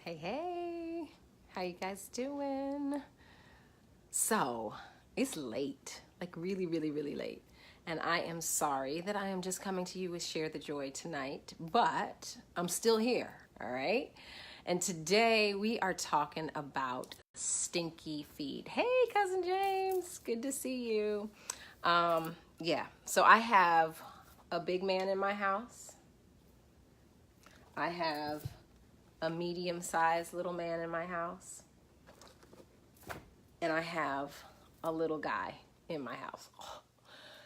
Hey, hey, how you guys doing? So, it's late, like really, really, really late. And I am sorry that I am just coming to you with Share the Joy tonight, but I'm still here, all right? And today we are talking about stinky feet. Hey, Cousin James, good to see you. Yeah, so I have a big man in my house. I have a medium-sized little man in my house, and I have a little guy in my house.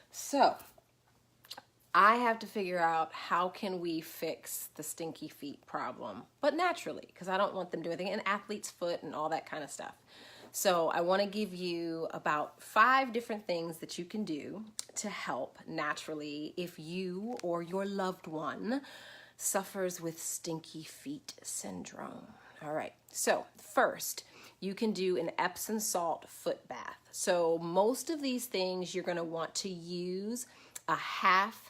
So I have to figure out how can we fix the stinky feet problem, but naturally, because I don't want them doing anything, an athlete's foot and all that kind of stuff. So I want to give you about 5 different things that you can do to help naturally if you or your loved one suffers with stinky feet syndrome. All right, so first, you can do an Epsom salt foot bath. So most of these things you're going to want to use a half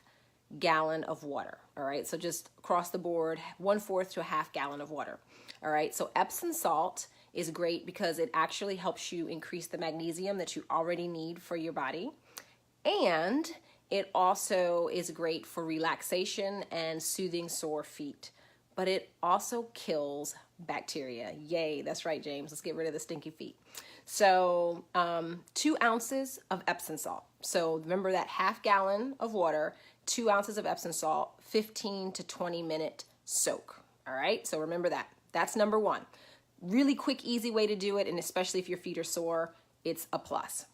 gallon of water. All right, so just across the board, 1/4 to a half gallon of water. All right, so Epsom salt is great because it actually helps you increase the magnesium that you already need for your body. And it also is great for relaxation and soothing sore feet. But it also kills bacteria. Yay, that's right, James. Let's get rid of the stinky feet. So 2 ounces of Epsom salt. So remember that half gallon of water, 2 ounces of Epsom salt, 15 to 20 minute soak. All right, so remember that. That's number 1. Really quick, easy way to do it, and especially if your feet are sore, it's a plus.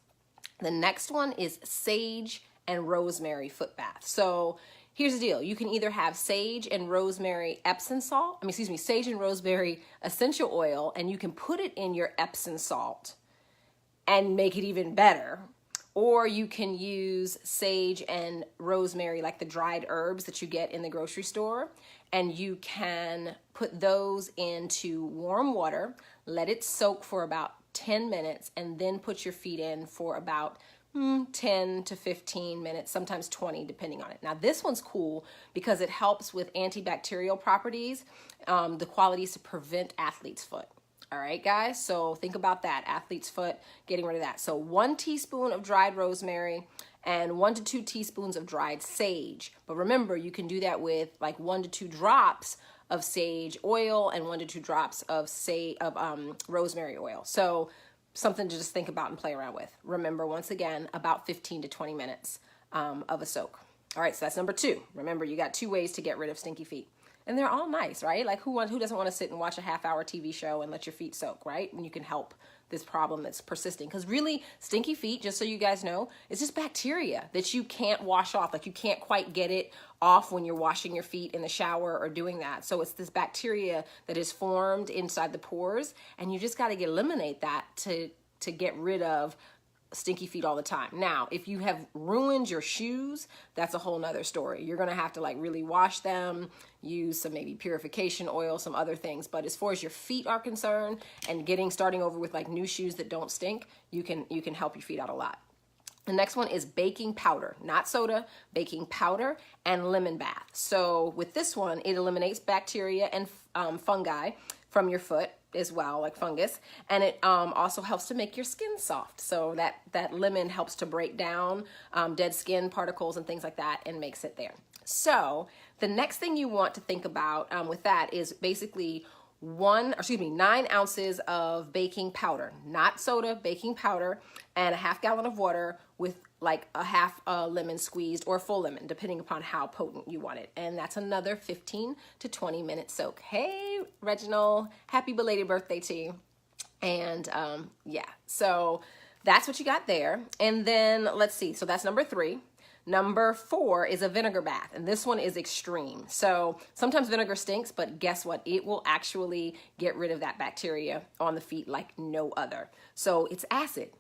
The next one is sage and rosemary foot bath. So here's the deal. You can either have sage and rosemary Epsom salt, sage and rosemary essential oil, and you can put it in your Epsom salt and make it even better. Or you can use sage and rosemary, like the dried herbs that you get in the grocery store, and you can put those into warm water, let it soak for about 10 minutes, and then put your feet in for about 10 to 15 minutes, sometimes 20, depending on it. Now, this one's cool because it helps with antibacterial properties, the qualities to prevent athlete's foot. All right, guys, so think about that, athlete's foot, getting rid of that. So 1 teaspoon of dried rosemary and 1 to 2 teaspoons of dried sage. But remember, you can do that with like 1 to 2 drops of sage oil and 1 to 2 drops of rosemary oil. So something to just think about and play around with. Remember, once again, about 15 to 20 minutes of a soak. All right, so that's number 2. Remember, you got 2 ways to get rid of stinky feet. And they're all nice, right? Like who doesn't want to sit and watch a half-hour TV show and let your feet soak, right? And you can help this problem that's persisting. Because really, stinky feet, just so you guys know, it's just bacteria that you can't wash off. Like you can't quite get it off when you're washing your feet in the shower or doing that. So it's this bacteria that is formed inside the pores, and you just got to eliminate that to get rid of stinky feet all the time. Now, if you have ruined your shoes, that's a whole nother story. You're gonna have to like really wash them, use some maybe purification oil, some other things. But as far as your feet are concerned and starting over with like new shoes that don't stink, you can help your feet out a lot. The next one is baking powder, not soda, baking powder and lemon bath. So with this one, it eliminates bacteria and fungi from your foot as well, like fungus, and it also helps to make your skin soft. So that lemon helps to break down dead skin particles and things like that and makes it there. So the next thing you want to think about with that is basically 9 ounces of baking powder, not soda, baking powder, and a half gallon of water with like a half lemon squeezed or full lemon, depending upon how potent you want it. And that's another 15 to 20 minute soak. Hey, Reginald, happy belated birthday to you. And yeah, so that's what you got there. And then let's see, so that's number 3. Number 4 is a vinegar bath, and this one is extreme. So sometimes vinegar stinks, but guess what? It will actually get rid of that bacteria on the feet like no other. So it's acid.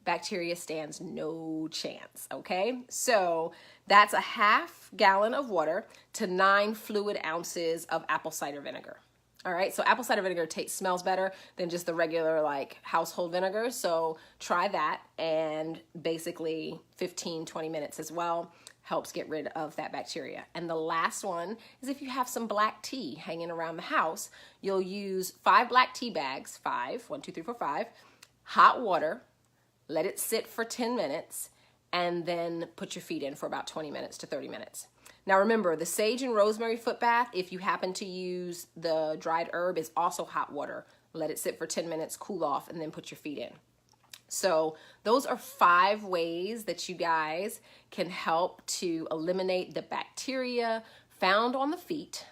Bacteria stands no chance, okay? So that's a half gallon of water to 9 fluid ounces of apple cider vinegar. All right, so apple cider vinegar smells better than just the regular like household vinegar. So try that, and basically 15, 20 minutes as well. helps get rid of that bacteria. And the last one is if you have some black tea hanging around the house, you'll use 5 black tea bags, 5, 1, 2, 3, 4, 5, hot water, let it sit for 10 minutes, and then put your feet in for about 20 minutes to 30 minutes. Now remember, the sage and rosemary foot bath, if you happen to use the dried herb, is also hot water. Let it sit for 10 minutes, cool off, and then put your feet in. So those are 5 ways that you guys can help to eliminate the bacteria found on the feet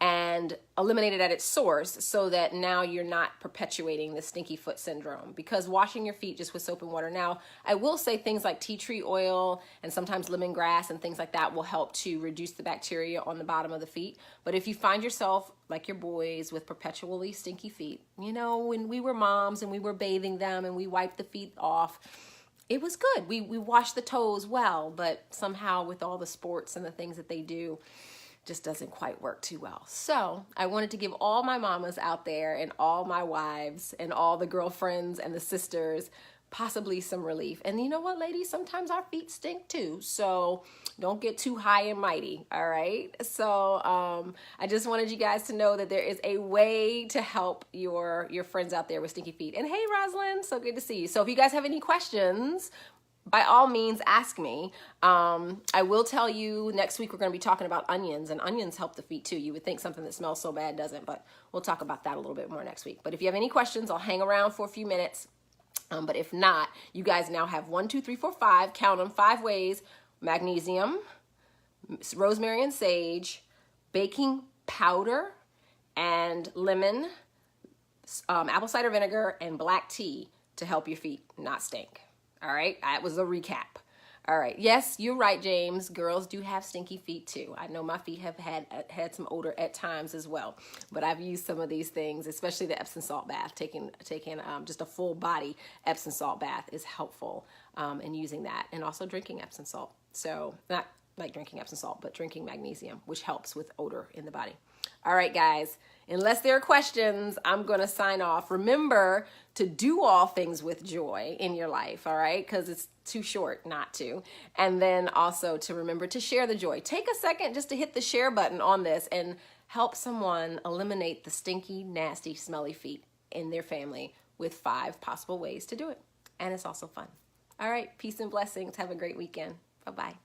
and eliminate it at its source, so that now you're not perpetuating the stinky foot syndrome, because washing your feet just with soap and water. Now, I will say things like tea tree oil and sometimes lemongrass and things like that will help to reduce the bacteria on the bottom of the feet. But if you find yourself, like your boys, with perpetually stinky feet, you know, when we were moms and we were bathing them and we wiped the feet off, it was good. We washed the toes well, but somehow with all the sports and the things that they do, just doesn't quite work too well. So I wanted to give all my mamas out there and all my wives and all the girlfriends and the sisters possibly some relief. And you know what, ladies? Sometimes our feet stink too. So don't get too high and mighty, all right? So I just wanted you guys to know that there is a way to help your friends out there with stinky feet. And hey, Rosalind, so good to see you. So if you guys have any questions, by all means, ask me. I will tell you next week we're going to be talking about onions, and onions help the feet too. You would think something that smells so bad doesn't, but we'll talk about that a little bit more next week. But if you have any questions, I'll hang around for a few minutes. But if not, you guys now have 1, 2, 3, 4, 5, count them, 5 ways: magnesium, rosemary and sage, baking powder, and lemon, apple cider vinegar, and black tea to help your feet not stink. All right, that was a recap. All right, yes, you're right, James. Girls do have stinky feet too. I know my feet have had some odor at times as well, but I've used some of these things, especially the Epsom salt bath. Taking just a full body Epsom salt bath is helpful in using that, and also drinking Epsom salt. So not like drinking Epsom salt, but drinking magnesium, which helps with odor in the body. All right, guys, unless there are questions, I'm going to sign off. Remember to do all things with joy in your life, all right? Because it's too short not to. And then also to remember to share the joy. Take a second just to hit the share button on this and help someone eliminate the stinky, nasty, smelly feet in their family with 5 possible ways to do it. And it's also fun. All right, peace and blessings. Have a great weekend. Bye-bye.